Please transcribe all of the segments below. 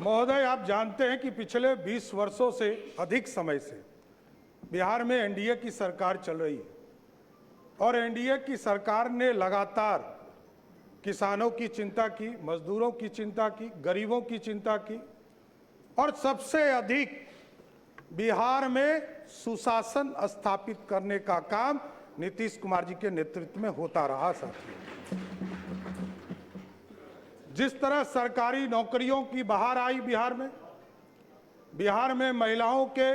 महोदय, आप जानते हैं कि पिछले 20 वर्षों से अधिक समय से बिहार में एनडीए की सरकार चल रही है और एनडीए की सरकार ने लगातार किसानों की चिंता की, मजदूरों की चिंता की, गरीबों की चिंता की और सबसे अधिक बिहार में सुशासन स्थापित करने का काम नीतीश कुमार जी के नेतृत्व में होता रहा। साथियों, जिस तरह सरकारी नौकरियों की बहार आई बिहार में महिलाओं के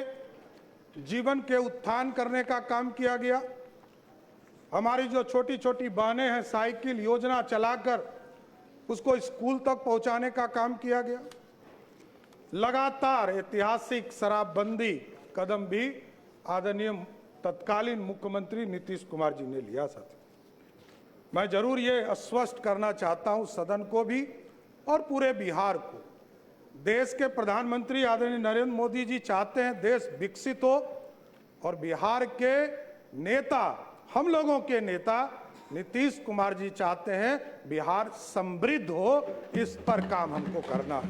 जीवन के उत्थान करने का काम किया गया। हमारी जो छोटी छोटी बहनें हैं, साइकिल योजना चलाकर उसको स्कूल तक पहुंचाने का काम किया गया। लगातार ऐतिहासिक शराबबंदी कदम भी आदरणीय तत्कालीन मुख्यमंत्री नीतीश कुमार जी ने लिया। साथी, मैं जरूर ये आश्वस्त करना चाहता हूं सदन को भी और पूरे बिहार को, देश के प्रधानमंत्री आदरणीय नरेंद्र मोदी जी चाहते हैं देश विकसित हो और बिहार के नेता, हम लोगों के नेता नीतीश कुमार जी चाहते हैं बिहार समृद्ध हो। इस पर काम हमको करना है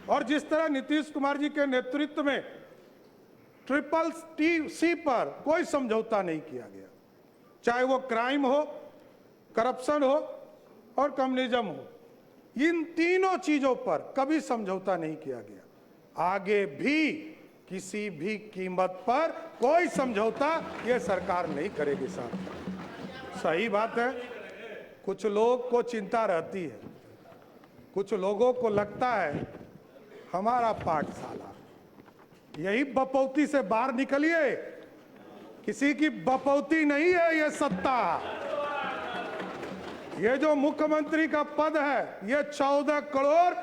और जिस तरह नीतीश कुमार जी के नेतृत्व में CCC पर कोई समझौता नहीं किया गया, चाहे वो क्राइम हो, करप्शन हो और कम्युनिज्म हो, इन तीनों चीजों पर कभी समझौता नहीं किया गया। आगे भी किसी भी कीमत पर कोई समझौता ये सरकार नहीं करेगी। साहब, सही बात है, कुछ लोग को चिंता रहती है, कुछ लोगों को लगता है हमारा पाठशाला, यही बपौती से बाहर निकलिए, किसी की बपौती नहीं है ये सत्ता। ये जो मुख्यमंत्री का पद है ये 14 करोड़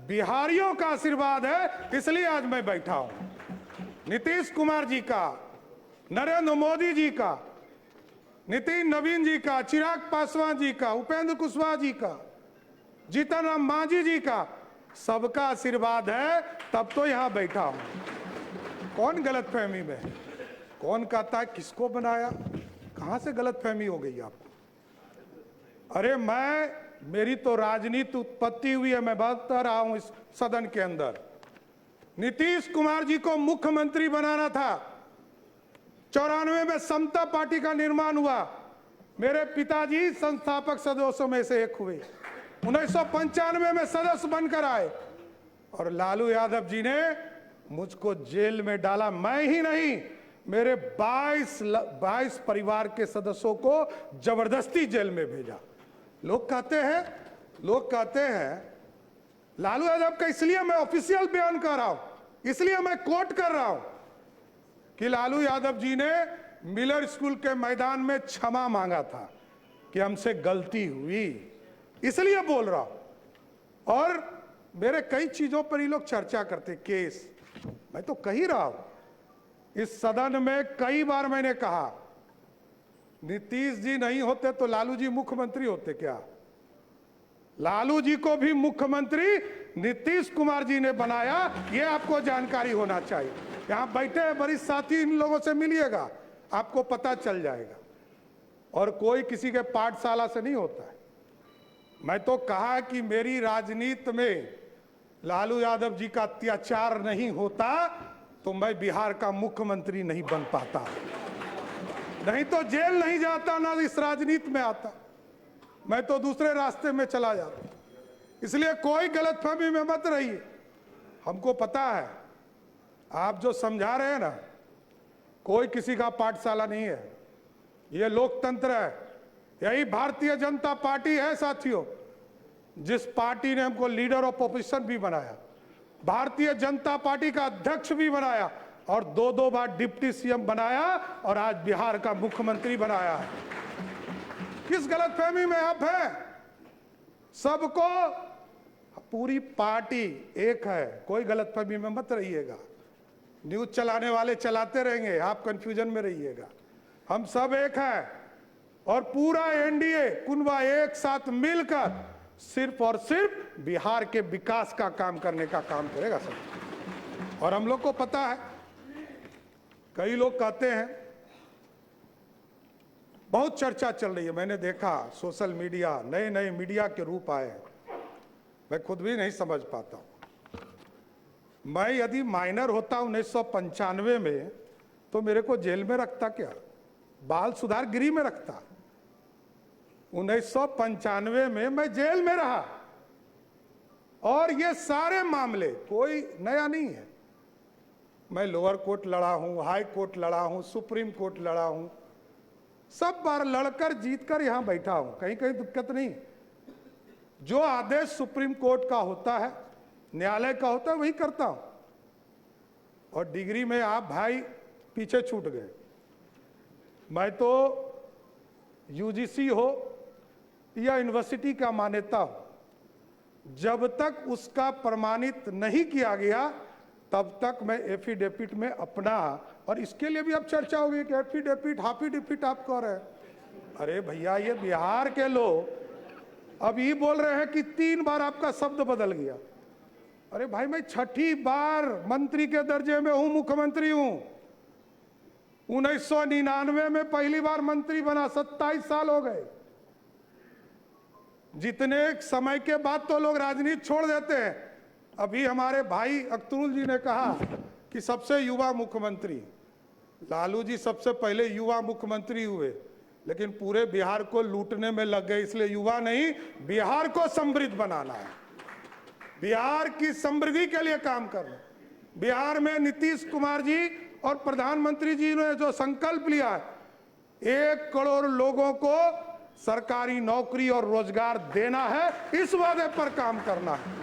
बिहारियों का आशीर्वाद है, इसलिए आज मैं बैठा हूं। नीतीश कुमार जी का, नरेंद्र मोदी जी का, नितिन नवीन जी का, चिराग पासवान जी का, उपेंद्र कुशवाहा जी का, जीतन राम मांझी जी का, सबका आशीर्वाद है, तब तो यहां बैठा हूं। कौन गलतफहमी में है? कौन कहता है किसको बनाया? कहां से गलतफहमी हो गई आपको? अरे मेरी तो राजनीति उत्पत्ति हुई है, मैं बता रहा हूं इस सदन के अंदर। नीतीश कुमार जी को मुख्यमंत्री बनाना था। 94 में समता पार्टी का निर्माण हुआ, मेरे पिताजी संस्थापक सदस्यों में से एक हुए। 1995 में सदस्य बनकर आए और लालू यादव जी ने मुझको जेल में डाला। मैं ही नहीं, मेरे 22 परिवार के सदस्यों को जबरदस्ती जेल में भेजा। लोग कहते हैं लालू यादव का, इसलिए मैं ऑफिशियल बयान कर रहा हूं, इसलिए मैं कोट कर रहा हूं कि लालू यादव जी ने मिलर स्कूल के मैदान में क्षमा मांगा था कि हमसे गलती हुई, इसलिए बोल रहा हूं। और मेरे कई चीजों पर ये लोग चर्चा करते, केस, मैं तो कह ही रहा हूं इस सदन में कई बार मैंने कहा नीतीश जी नहीं होते तो लालू जी मुख्यमंत्री होते क्या? लालू जी को भी मुख्यमंत्री नीतीश कुमार जी ने बनाया, ये आपको जानकारी होना चाहिए। यहां बैठे वरिष्ठ साथी, इन लोगों से मिलिएगा, आपको पता चल जाएगा। और कोई किसी के पाठशाला से नहीं होता है। मैं तो कहा कि मेरी राजनीति में लालू यादव जी का अत्याचार नहीं होता तो मैं बिहार का मुख्यमंत्री नहीं बन पाता, नहीं तो जेल नहीं जाता, ना इस राजनीति में आता, मैं तो दूसरे रास्ते में चला जाता। इसलिए कोई गलतफहमी में मत रहिए। हमको पता है आप जो समझा रहे हैं ना, कोई किसी का पाठशाला नहीं है, ये लोकतंत्र है। यही भारतीय जनता पार्टी है साथियों, जिस पार्टी ने हमको लीडर ऑफ ऑपोजिशन भी बनाया, भारतीय जनता पार्टी का अध्यक्ष भी बनाया और 2 बार डिप्टी सीएम बनाया और आज बिहार का मुख्यमंत्री बनाया है। किस गलतफहमी में आप हैं? सबको, पूरी पार्टी एक है, कोई गलतफहमी में मत रहिएगा। न्यूज चलाने वाले चलाते रहेंगे, आप कंफ्यूजन में रहिएगा। हम सब एक हैं और पूरा एनडीए कुनबा एक साथ मिलकर सिर्फ और सिर्फ बिहार के विकास का काम करने का काम करेगा सब। और हम लोग को पता है, कई लोग कहते हैं, बहुत चर्चा चल रही है, मैंने देखा सोशल मीडिया, नए नए मीडिया के रूप आए हैं, मैं खुद भी नहीं समझ पाता हूं। मैं यदि माइनर होता 1995 में तो मेरे को जेल में रखता क्या, बाल सुधार गृह में रखता। 1995 में मैं जेल में रहा और ये सारे मामले कोई नया नहीं है। मैं लोअर कोर्ट लड़ा हूं, हाई कोर्ट लड़ा हूं, सुप्रीम कोर्ट लड़ा हूं, सब बार लड़कर जीतकर यहां बैठा हूं, कहीं कहीं दिक्कत नहीं। जो आदेश सुप्रीम कोर्ट का होता है, न्यायालय का होता है, वही करता हूं। और डिग्री में आप भाई पीछे छूट गए। मैं तो यूजीसी हो या यूनिवर्सिटी का मान्यता हो, जब तक उसका प्रमाणित नहीं किया गया तब तक मैं एफिडेविट में अपना, और इसके लिए भी अब चर्चा होगी कि एफिडेविट हाफिडेविट आप कह रहे हैं। अरे भैया, ये बिहार के लोग अब ये बोल रहे हैं कि 3 बार आपका शब्द बदल गया। अरे भाई, मैं 6ठी बार मंत्री के दर्जे में हूं, मुख्यमंत्री हूं। 1999 में पहली बार मंत्री बना, 27 साल हो गए। जितने समय के बाद तो लोग राजनीति छोड़ देते हैं। अभी हमारे भाई अख्तरुल जी ने कहा कि सबसे युवा मुख्यमंत्री, लालू जी सबसे पहले युवा मुख्यमंत्री हुए, लेकिन पूरे बिहार को लूटने में लग गए। इसलिए युवा नहीं, बिहार को समृद्ध बनाना है, बिहार की समृद्धि के लिए काम करना। बिहार में नीतीश कुमार जी और प्रधानमंत्री जी ने जो संकल्प लिया है, 1 करोड़ लोगों को सरकारी नौकरी और रोजगार देना है, इस वादे पर काम करना है।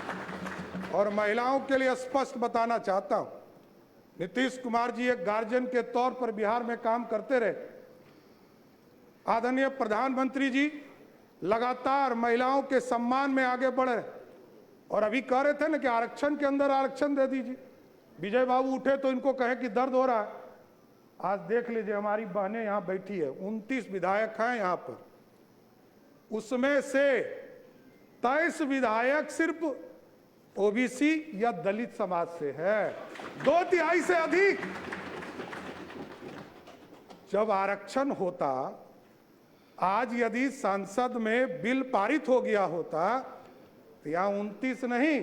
और महिलाओं के लिए स्पष्ट बताना चाहता हूं, नीतीश कुमार जी एक गार्जियन के तौर पर बिहार में काम करते रहे। आदरणीय प्रधानमंत्री जी लगातार महिलाओं के सम्मान में आगे बढ़े और अभी कह रहे थे ना कि आरक्षण के अंदर आरक्षण दे दीजिए। विजय बाबू उठे तो इनको कहे कि दर्द हो रहा है। आज देख लीजिए, हमारी बहनें यहां बैठी है, 29 विधायक हैं यहां पर, उसमें से 23 विधायक सिर्फ ओबीसी या दलित समाज से है, 2/3 से अधिक। जब आरक्षण होता, आज यदि संसद में बिल पारित हो गया होता तो यहां 29 नहीं,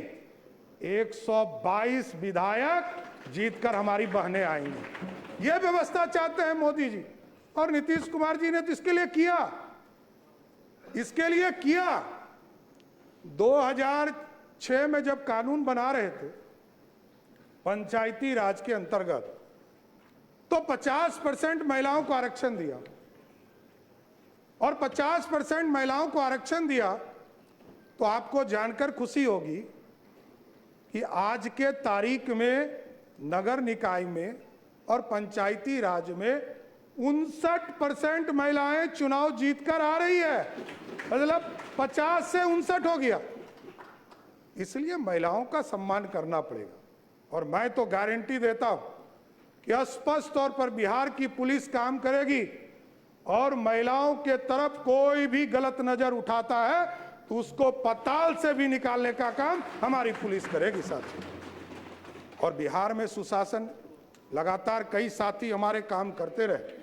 122 विधायक जीतकर हमारी बहनें आएंगी। यह व्यवस्था चाहते हैं मोदी जी और नीतीश कुमार जी ने तो इसके लिए किया, इसके लिए किया। 2006 में जब कानून बना रहे थे पंचायती राज के अंतर्गत, तो 50% महिलाओं को आरक्षण दिया, और 50% महिलाओं को आरक्षण दिया तो आपको जानकर खुशी होगी कि आज के तारीख में नगर निकाय में और पंचायती राज में 59% महिलाएं चुनाव जीतकर आ रही है। मतलब 50 से 59 हो गया। इसलिए महिलाओं का सम्मान करना पड़ेगा। और मैं तो गारंटी देता हूं कि स्पष्ट तौर पर बिहार की पुलिस काम करेगी, और महिलाओं के तरफ कोई भी गलत नजर उठाता है तो उसको पताल से भी निकालने का काम हमारी पुलिस करेगी साथी। और बिहार में सुशासन, लगातार कई साथी हमारे काम करते रहे।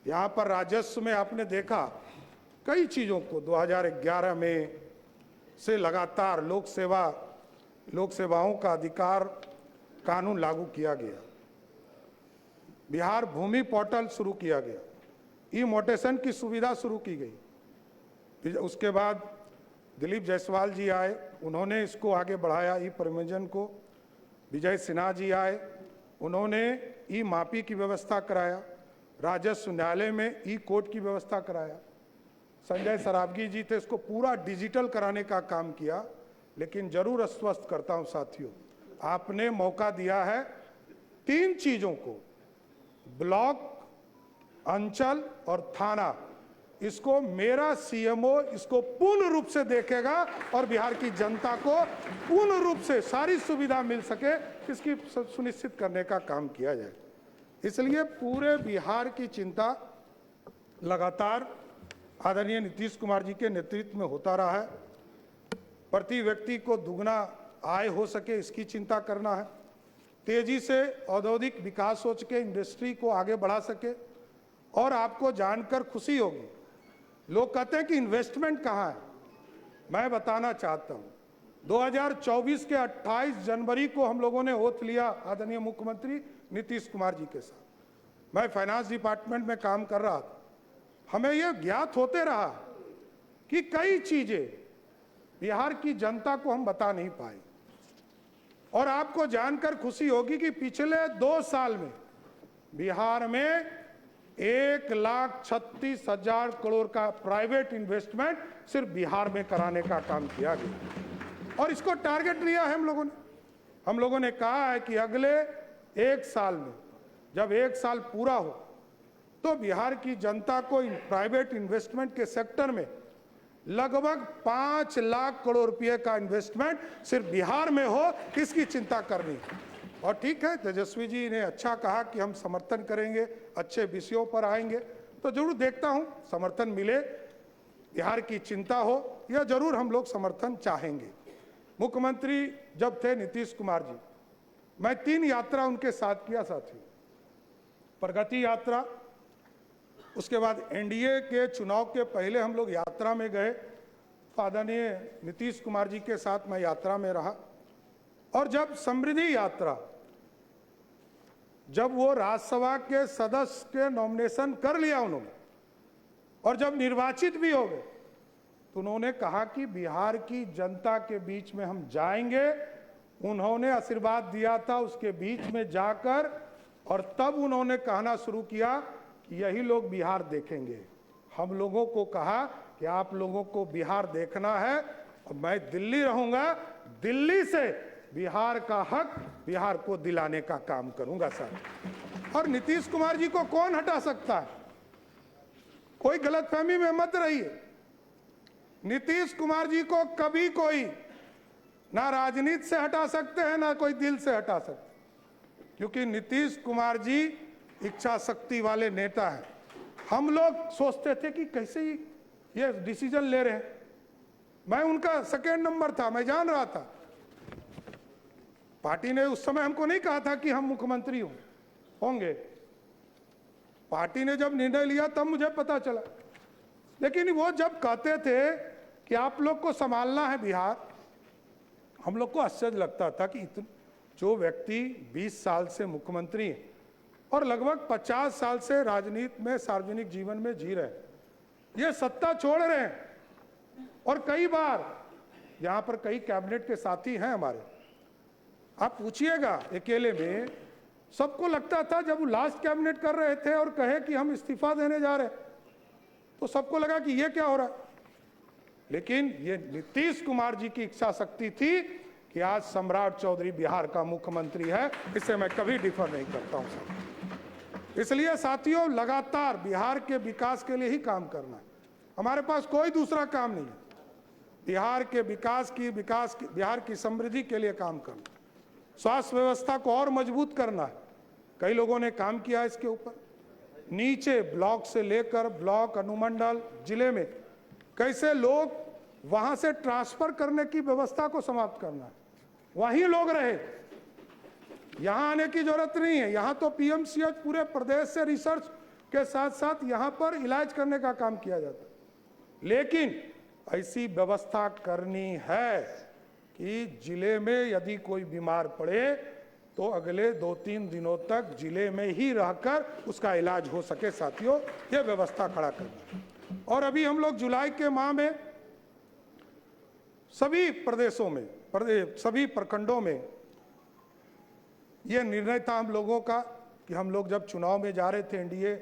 यहाँ पर राजस्व में आपने देखा कई चीज़ों को 2011 में से लगातार लोक सेवाओं का अधिकार कानून लागू किया गया। बिहार भूमि पोर्टल शुरू किया गया, ई मोटेशन की सुविधा शुरू की गई। उसके बाद दिलीप जायसवाल जी आए, उन्होंने इसको आगे बढ़ाया, ई प्रबंधन को। विजय सिन्हा जी आए, उन्होंने ई मापी की व्यवस्था कराया। राजस्व न्यायालय में ई कोर्ट की व्यवस्था कराया। संजय सरावगी जी थे, इसको पूरा डिजिटल कराने का काम किया। लेकिन जरूर आश्वस्त करता हूं साथियों, आपने मौका दिया है 3 चीजों को, ब्लॉक, अंचल और थाना, इसको मेरा सीएमओ इसको पूर्ण रूप से देखेगा और बिहार की जनता को पूर्ण रूप से सारी सुविधा मिल सके, इसकी सुनिश्चित करने का काम किया जाए। इसलिए पूरे बिहार की चिंता लगातार आदरणीय नीतीश कुमार जी के नेतृत्व में होता रहा है। प्रति व्यक्ति को दुगना आय हो सके, इसकी चिंता करना है। तेजी से औद्योगिक विकास हो सके, इंडस्ट्री को आगे बढ़ा सके। और आपको जानकर खुशी होगी, लोग कहते हैं कि इन्वेस्टमेंट कहाँ है। मैं बताना चाहता हूँ, 2024 के 28 जनवरी को हम लोगों ने ओथ लिया आदरणीय मुख्यमंत्री नीतीश कुमार जी के साथ। मैं फाइनेंस डिपार्टमेंट में काम कर रहा था। हमें यह ज्ञात होते रहा कि कई चीजें बिहार की जनता को हम बता नहीं पाए, और आपको जानकर खुशी होगी कि पिछले 2 साल में बिहार में 1,36,000 करोड़ का प्राइवेट इन्वेस्टमेंट सिर्फ बिहार में कराने का काम किया गया, और इसको टारगेट लिया है हम लोगों ने कहा है कि अगले 1 साल में, जब 1 साल पूरा हो, तो बिहार की जनता को प्राइवेट इन्वेस्टमेंट के सेक्टर में लगभग 5 लाख करोड़ रुपए का इन्वेस्टमेंट सिर्फ बिहार में हो, इसकी चिंता करनी है। और ठीक है, तेजस्वी जी ने अच्छा कहा कि हम समर्थन करेंगे, अच्छे विषयों पर आएंगे, तो जरूर देखता हूं समर्थन मिले, बिहार की चिंता हो, यह जरूर हम लोग समर्थन चाहेंगे। मुख्यमंत्री जब थे नीतीश कुमार जी, मैं 3 यात्रा उनके साथ किया साथियों। प्रगति यात्रा, उसके बाद एनडीए के चुनाव के पहले हम लोग यात्रा में गए, आदरणीय नीतीश कुमार जी के साथ मैं यात्रा में रहा। और जब समृद्धि यात्रा, जब वो राज्यसभा के सदस्य के नॉमिनेशन कर लिया उन्होंने, और जब निर्वाचित भी हो गए, तो उन्होंने कहा कि बिहार की जनता के बीच में हम जाएंगे। उन्होंने आशीर्वाद दिया था उसके बीच में जाकर, और तब उन्होंने कहना शुरू किया कि यही लोग बिहार देखेंगे। हम लोगों को कहा कि आप लोगों को बिहार देखना है, और मैं दिल्ली रहूंगा, दिल्ली से बिहार का हक बिहार को दिलाने का काम करूंगा सर। और नीतीश कुमार जी को कौन हटा सकता है? कोई गलतफहमी में मत रहिए। नीतीश कुमार जी को कभी कोई ना राजनीति से हटा सकते हैं, ना कोई दिल से हटा सकते, क्योंकि नीतीश कुमार जी इच्छा शक्ति वाले नेता हैं। हम लोग सोचते थे कि कैसे ये डिसीजन ले रहे हैं। मैं उनका सेकेंड नंबर था, मैं जान रहा था। पार्टी ने उस समय हमको नहीं कहा था कि हम मुख्यमंत्री होंगे। पार्टी ने जब निर्णय लिया तब मुझे पता चला। लेकिन वो जब कहते थे कि आप लोग को संभालना है बिहार, हम लोग को आश्चर्य लगता था कि जो व्यक्ति 20 साल से मुख्यमंत्री हैं और लगभग 50 साल से राजनीति में, सार्वजनिक जीवन में जी रहे हैं, ये सत्ता छोड़ रहे हैं। और कई बार यहाँ पर कई कैबिनेट के साथी हैं हमारे, आप पूछिएगा अकेले में, सबको लगता था जब वो लास्ट कैबिनेट कर रहे थे और कहे कि हम इस्तीफा देने जा रहे हैं, तो सबको लगा कि ये क्या हो रहा है। लेकिन ये नीतीश कुमार जी की इच्छा शक्ति थी कि आज सम्राट चौधरी बिहार का मुख्यमंत्री है, इससे मैं कभी डिफर नहीं करता हूं साथियों। इसलिए साथियों, लगातार बिहार के विकास के लिए ही काम करना है, हमारे पास कोई दूसरा काम नहीं है। बिहार के विकास की बिहार की समृद्धि के लिए काम करना, स्वास्थ्य व्यवस्था को और मजबूत करना है। कई लोगों ने काम किया इसके ऊपर, नीचे ब्लॉक से लेकर ब्लॉक, अनुमंडल, जिले में कैसे लोग वहां से ट्रांसफर करने की व्यवस्था को समाप्त करना है, वहीं लोग रहे, यहां आने की जरूरत नहीं है। यहां तो पीएमसीएच पूरे प्रदेश से रिसर्च के साथ साथ यहां पर इलाज करने का काम किया जाता है। लेकिन ऐसी व्यवस्था करनी है कि जिले में यदि कोई बीमार पड़े तो अगले 2-3 दिनों तक जिले में ही रहकर उसका इलाज हो सके साथियों, यह व्यवस्था खड़ा करना। और अभी हम लोग जुलाई के माह में सभी प्रदेशों में, सभी प्रखंडों में यह निर्णय था हम लोगों का कि हम लोग जब चुनाव में जा रहे थे, एनडीए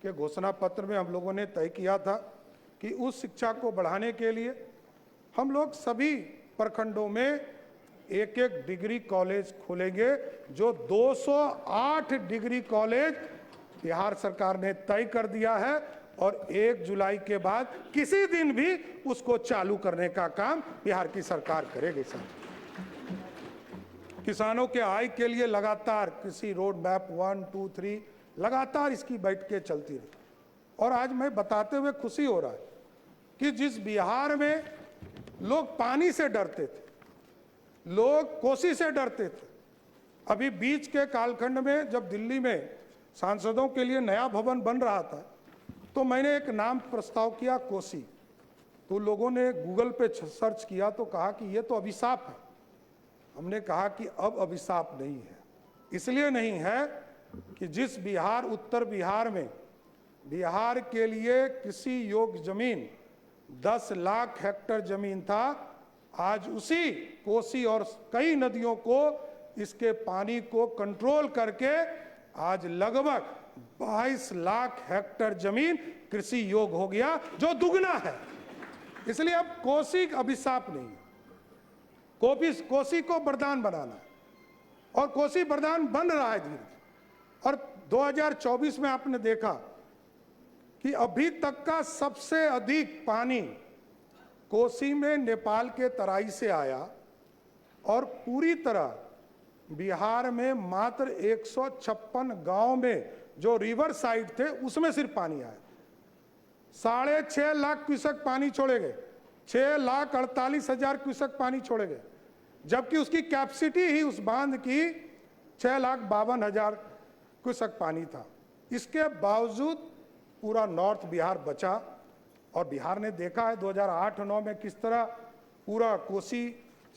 के घोषणा पत्र में हम लोगों ने तय किया था कि उस शिक्षा को बढ़ाने के लिए हम लोग सभी प्रखंडों में 1-1 डिग्री कॉलेज खोलेंगे। जो 208 डिग्री कॉलेज बिहार सरकार ने तय कर दिया है, और 1 जुलाई के बाद किसी दिन भी उसको चालू करने का काम बिहार की सरकार करेगी। सर, किसानों के आय के लिए लगातार कृषि रोड मैप 1, 2, 3 लगातार इसकी बैठकें चलती रही। और आज मैं बताते हुए खुशी हो रहा है कि जिस बिहार में लोग पानी से डरते थे, लोग कोसी से डरते थे, अभी बीच के कालखंड में जब दिल्ली में सांसदों के लिए नया भवन बन रहा था, तो मैंने एक नाम प्रस्ताव किया, कोसी। तो लोगों ने गूगल पे सर्च किया तो कहा कि ये तो अभिशाप है। हमने कहा कि अब अभिशाप नहीं है। इसलिए नहीं है कि जिस बिहार, उत्तर बिहार में बिहार के लिए कृषि योग्य जमीन 10 लाख हेक्टेयर जमीन था, आज उसी कोसी और कई नदियों को, इसके पानी को कंट्रोल करके आज लगभग 22 लाख हेक्टेयर जमीन कृषि योग्य हो गया, जो दुगना है। इसलिए अब कोसी अभिशाप नहीं है, कोसी को वरदान बनाना है, और कोसी वरदान बन रहा है धीरे धीरे। और 2024 में आपने देखा कि अभी तक का सबसे अधिक पानी कोसी में नेपाल के तराई से आया, और पूरी तरह बिहार में मात्र 156 गांव में जो रिवर साइड थे उसमें सिर्फ पानी आया। 6.5 लाख क्यूसेक पानी छोड़े गए, 6,48,000 क्यूसेक पानी छोड़े गए, जबकि उसकी कैपेसिटी ही उस बांध की 6,52,000 क्यूसेक पानी था। इसके बावजूद पूरा नॉर्थ बिहार बचा, और बिहार ने देखा है 2008-9 में किस तरह पूरा कोसी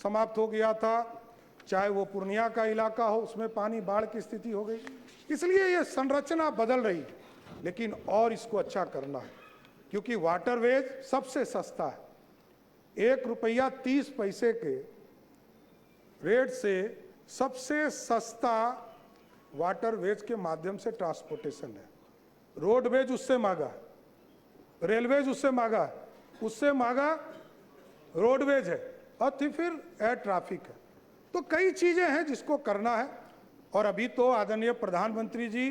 समाप्त हो गया था, चाहे वो पूर्णिया का इलाका हो, उसमें पानी बाढ़ की स्थिति हो गई। इसलिए ये संरचना बदल रही है, लेकिन और इसको अच्छा करना है, क्योंकि वाटरवेज सबसे सस्ता है। 1 रुपया 30 पैसे के रेट से सबसे सस्ता वाटरवेज के माध्यम से ट्रांसपोर्टेशन है। रोडवेज उससे महंगा है, रेलवेज उससे महंगा है, उससे महंगा रोडवेज है, और फिर एयर ट्रैफिक है। तो कई चीजें हैं जिसको करना है। और अभी तो आदरणीय प्रधानमंत्री जी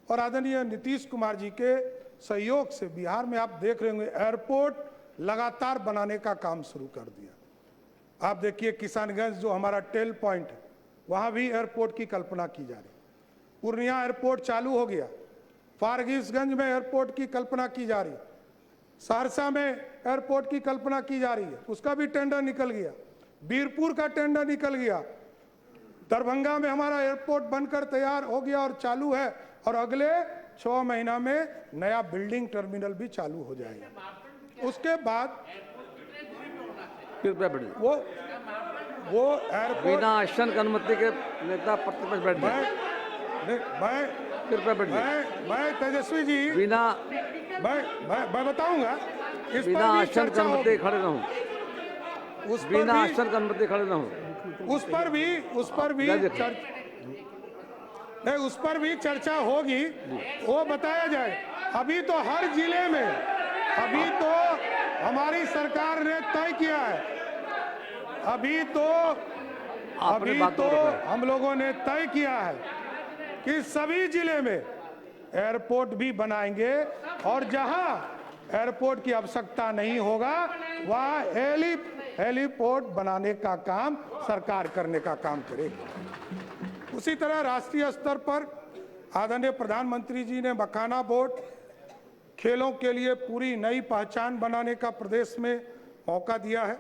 और आदरणीय नीतीश कुमार जी के सहयोग से बिहार में आप देख रहे होंगे एयरपोर्ट लगातार बनाने का काम शुरू कर दिया। आप देखिए किसानगंज जो हमारा टेल पॉइंट है, वहां भी एयरपोर्ट की कल्पना की जा रही। पूर्णिया एयरपोर्ट चालू हो गया, फारबिसगंज में एयरपोर्ट की कल्पना की जा रही, सहरसा में एयरपोर्ट की कल्पना की जा रही है, उसका भी टेंडर निकल गया, बीरपुर का टेंडर निकल गया, दरभंगा में हमारा एयरपोर्ट बनकर तैयार हो गया और चालू है, और अगले 6 महीना में नया बिल्डिंग टर्मिनल भी चालू हो जाएगा। उसके बाद वो एयरपोर्ट बिना आश्वासन की अनुमति के नेता प्रतिपक्ष बैठ गए। मैं तेजस्वी जी बिना मैं बताऊंगा, इस बिना पर भी आश्वासन की चर्चा अनुमति होगी, खड़े रहूं, उस पर बिना भी आश्वासन की अनुमति खड़े रहूं। उस पर भी चर्चा होगी, वो बताया जाए। अभी तो हर जिले में, अभी तो हमारी सरकार ने तय किया है, अभी तो हम लोगों ने तय किया है कि सभी जिले में एयरपोर्ट भी बनाएंगे, और जहां एयरपोर्ट की आवश्यकता नहीं होगा वहां हेलीपोर्ट बनाने का काम सरकार करने का काम करेगी। उसी तरह राष्ट्रीय स्तर पर आदरणीय प्रधानमंत्री जी ने मखाना बोर्ड, खेलों के लिए पूरी नई पहचान बनाने का प्रदेश में मौका दिया है।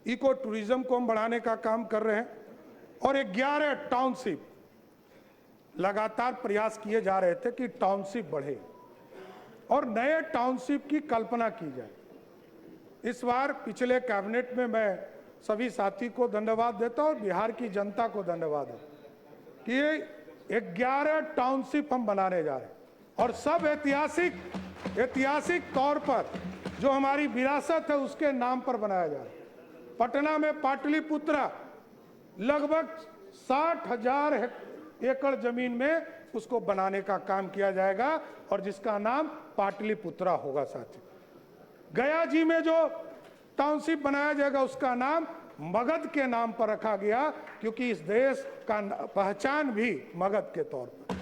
इको टूरिज्म को हम बढ़ाने का काम कर रहे हैं, और 11 टाउनशिप लगातार प्रयास किए जा रहे थे कि टाउनशिप बढ़े और नए टाउनशिप की कल्पना की जाए। इस बार पिछले कैबिनेट में मैं सभी साथी को धन्यवाद देता हूं और बिहार की जनता को धन्यवाद देता कि 11 टाउनशिप हम बनाने जा रहे हैं, और सब ऐतिहासिक तौर पर जो हमारी विरासत है उसके नाम पर बनाया जा रहा है। पटना में पाटलिपुत्रा लगभग 60,000 एकड़ जमीन में उसको बनाने का काम किया जाएगा, और जिसका नाम पाटलिपुत्रा होगा साथी। गया जी में जो टाउनशिप बनाया जाएगा उसका नाम मगध के नाम पर रखा गया, क्योंकि इस देश का पहचान भी मगध के तौर पर।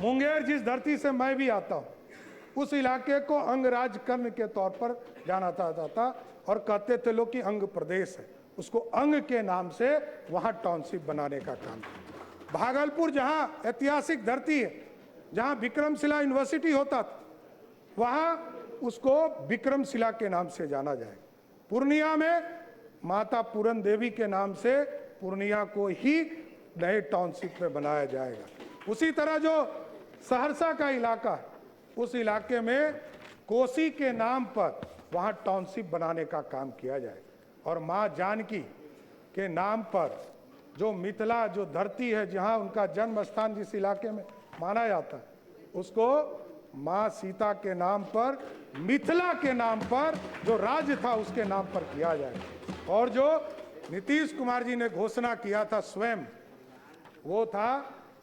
मुंगेर जिस धरती से मैं भी आता हूं, उस इलाके को अंगराज कर्ण के तौर पर जाना जाता था, और कहते थे लोग कि अंग प्रदेश है, उसको अंग के नाम से वहां टाउनशिप बनाने का काम। भागलपुर जहां ऐतिहासिक धरती है, जहां विक्रमशिला यूनिवर्सिटी होता था, वहां उसको विक्रमशिला के नाम से जाना जाएगा। पूर्णिया में माता पूरन देवी के नाम से पूर्णिया को ही नए टाउनशिप में बनाया जाएगा। उसी तरह जो सहरसा का इलाका है, उस इलाके में कोसी के नाम पर वहां टाउनशिप बनाने का काम किया जाए और मां जानकी के नाम पर जो मिथिला जो धरती है जहां उनका जन्म स्थान जिस इलाके में माना जाता है उसको मां सीता के नाम पर मिथिला के नाम पर जो राज्य था उसके नाम पर किया जाए। और जो नीतीश कुमार जी ने घोषणा किया था स्वयं वो था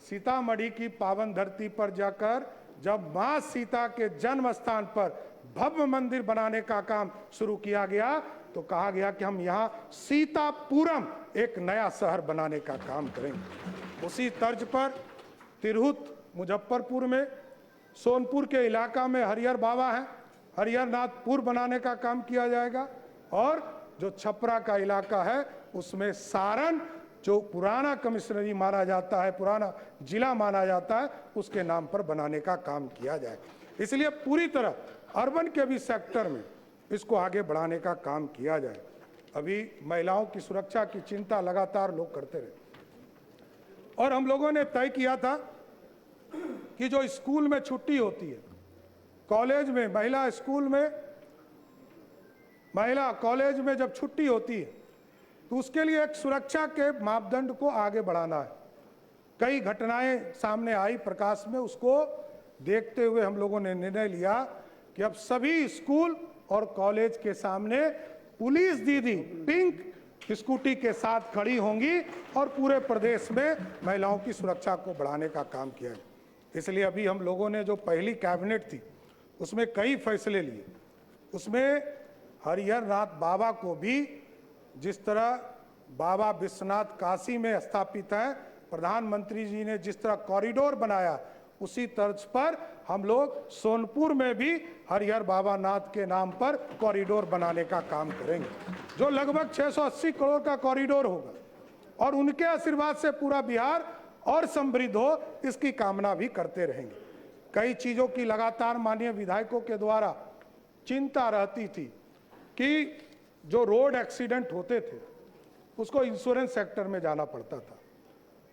सीतामढ़ी की पावन धरती पर जाकर जब मां सीता के जन्म स्थान पर भव्य मंदिर बनाने का काम शुरू किया गया तो कहा गया कि हम यहाँ सीतापुरम एक नया शहर बनाने का काम करेंगे। उसी तर्ज पर तिरहुत मुजफ्फरपुर में सोनपुर के इलाका में हरिहर बाबा है, हरिहरनाथपुर बनाने का काम किया जाएगा और जो छपरा का इलाका है उसमें सारण जो पुराना कमिश्नरी माना जाता है, पुराना जिला माना जाता है, उसके नाम पर बनाने का काम किया जाए। इसलिए पूरी तरह अर्बन के भी सेक्टर में इसको आगे बढ़ाने का काम किया जाए। अभी महिलाओं की सुरक्षा की चिंता लगातार लोग करते रहे और हम लोगों ने तय किया था कि जो स्कूल में छुट्टी होती है, कॉलेज में महिला स्कूल में महिला कॉलेज में जब छुट्टी होती है तो उसके लिए एक सुरक्षा के मापदंड को आगे बढ़ाना है। कई घटनाएं सामने आई प्रकाश में, उसको देखते हुए हम लोगों ने निर्णय लिया कि अब सभी स्कूल और कॉलेज के सामने पुलिस दीदी पिंक स्कूटी के साथ खड़ी होंगी और पूरे प्रदेश में महिलाओं की सुरक्षा को बढ़ाने का काम किया है। इसलिए अभी हम लोगों ने जो पहली कैबिनेट थी उसमें कई फैसले लिए। उसमें हरिहर नाथ बाबा को भी जिस तरह बाबा विश्वनाथ काशी में स्थापित है, प्रधानमंत्री जी ने जिस तरह कॉरिडोर बनाया उसी तर्ज पर हम लोग सोनपुर में भी हरिहर बाबा नाथ के नाम पर कॉरिडोर बनाने का काम करेंगे जो लगभग 680 करोड़ का कॉरिडोर होगा और उनके आशीर्वाद से पूरा बिहार और समृद्ध हो इसकी कामना भी करते रहेंगे। कई चीज़ों की लगातार माननीय विधायकों के द्वारा चिंता रहती थी कि जो रोड एक्सीडेंट होते थे उसको इंश्योरेंस सेक्टर में जाना पड़ता था।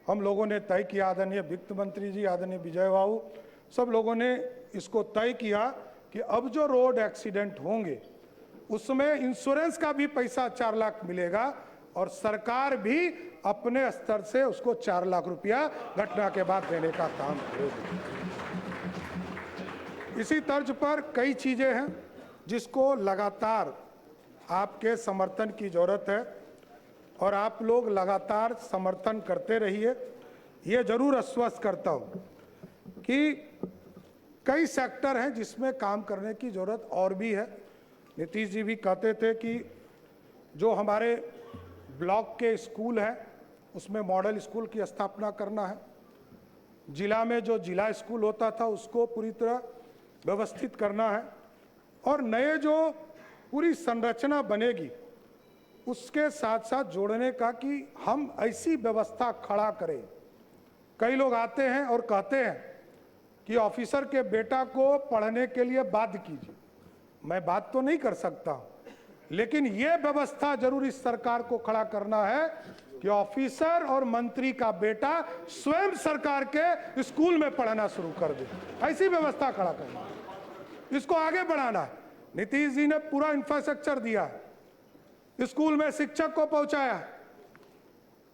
हम लोगों ने तय किया, आदरणीय वित्त मंत्री जी, आदरणीय विजय बाबू, सब लोगों ने इसको तय किया कि अब जो रोड एक्सीडेंट होंगे उसमें इंश्योरेंस का भी पैसा 4 लाख मिलेगा और सरकार भी अपने स्तर से उसको 4 लाख रुपया घटना के बाद देने का काम करेगी। इसी तर्ज पर कई चीजें हैं जिसको लगातार आपके समर्थन की जरूरत है और आप लोग लगातार समर्थन करते रहिए। ये जरूर आश्वस्त करता हूँ कि कई सेक्टर हैं जिसमें काम करने की जरूरत और भी है। नीतीश जी भी कहते थे कि जो हमारे ब्लॉक के स्कूल हैं उसमें मॉडल स्कूल की स्थापना करना है। जिला में जो जिला स्कूल होता था उसको पूरी तरह व्यवस्थित करना है और नए जो पूरी संरचना बनेगी उसके साथ साथ जोड़ने का कि हम ऐसी व्यवस्था खड़ा करें। कई लोग आते हैं और कहते हैं कि ऑफिसर के बेटा को पढ़ने के लिए बाध्य कीजिए। मैं बात तो नहीं कर सकता हूं, लेकिन यह व्यवस्था जरूर इस सरकार को खड़ा करना है कि ऑफिसर और मंत्री का बेटा स्वयं सरकार के स्कूल में पढ़ना शुरू कर दे। ऐसी व्यवस्था खड़ा करना है, इसको आगे बढ़ाना है। नीतीश जी ने पूरा इंफ्रास्ट्रक्चर दिया है, स्कूल में शिक्षक को पहुंचाया है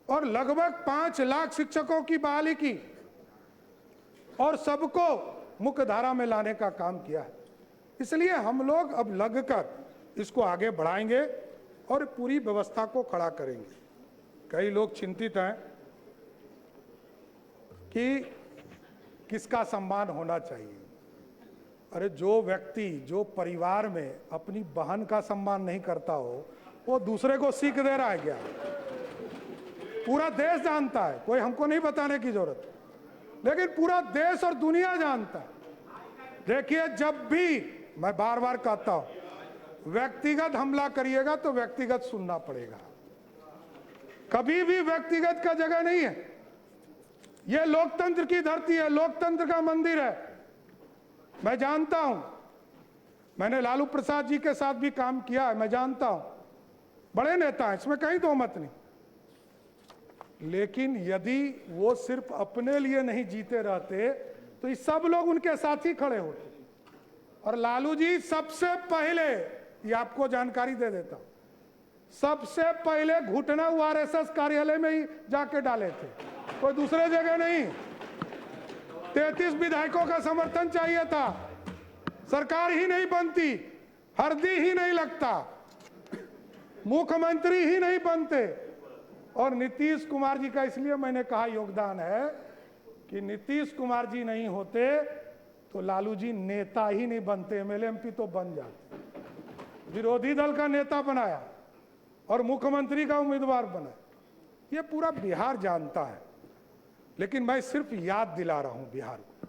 और लगभग 5 लाख शिक्षकों की बहाली की और सबको मुख्य धारा में लाने का काम किया है। इसलिए हम लोग अब लगकर इसको आगे बढ़ाएंगे और पूरी व्यवस्था को खड़ा करेंगे। कई लोग चिंतित हैं कि किसका सम्मान होना चाहिए। अरे जो व्यक्ति जो परिवार में अपनी बहन का सम्मान नहीं करता हो वो दूसरे को सीख दे रहा है क्या? पूरा देश जानता है, कोई हमको नहीं बताने की जरूरत, लेकिन पूरा देश और दुनिया जानता है। देखिए, जब भी मैं बार बार कहता हूं व्यक्तिगत हमला करिएगा तो व्यक्तिगत सुनना पड़ेगा। कभी भी व्यक्तिगत का जगह नहीं है। यह लोकतंत्र की धरती है, लोकतंत्र का मंदिर है। मैं जानता हूं, मैंने लालू प्रसाद जी के साथ भी काम किया है, मैं जानता हूं बड़े नेता हैं, इसमें कहीं दो मत नहीं। लेकिन यदि वो सिर्फ अपने लिए नहीं जीते रहते तो ये सब लोग उनके साथ ही खड़े होते और लालू जी सबसे पहले, ये आपको जानकारी दे देता हूं, सबसे पहले घुटना वो आरएसएस कार्यालय में ही जाके डाले थे, कोई दूसरे जगह नहीं। 33 विधायकों का समर्थन चाहिए था, सरकार ही नहीं बनती, हरदी ही नहीं लगता, मुख्यमंत्री ही नहीं बनते। और नीतीश कुमार जी का इसलिए मैंने कहा योगदान है कि नीतीश कुमार जी नहीं होते तो लालू जी नेता ही नहीं बनते, एमएलए एमपी तो बन जाते। विरोधी दल का नेता बनाया और मुख्यमंत्री का उम्मीदवार बना, ये पूरा बिहार जानता है। लेकिन मैं सिर्फ याद दिला रहा हूं बिहार को।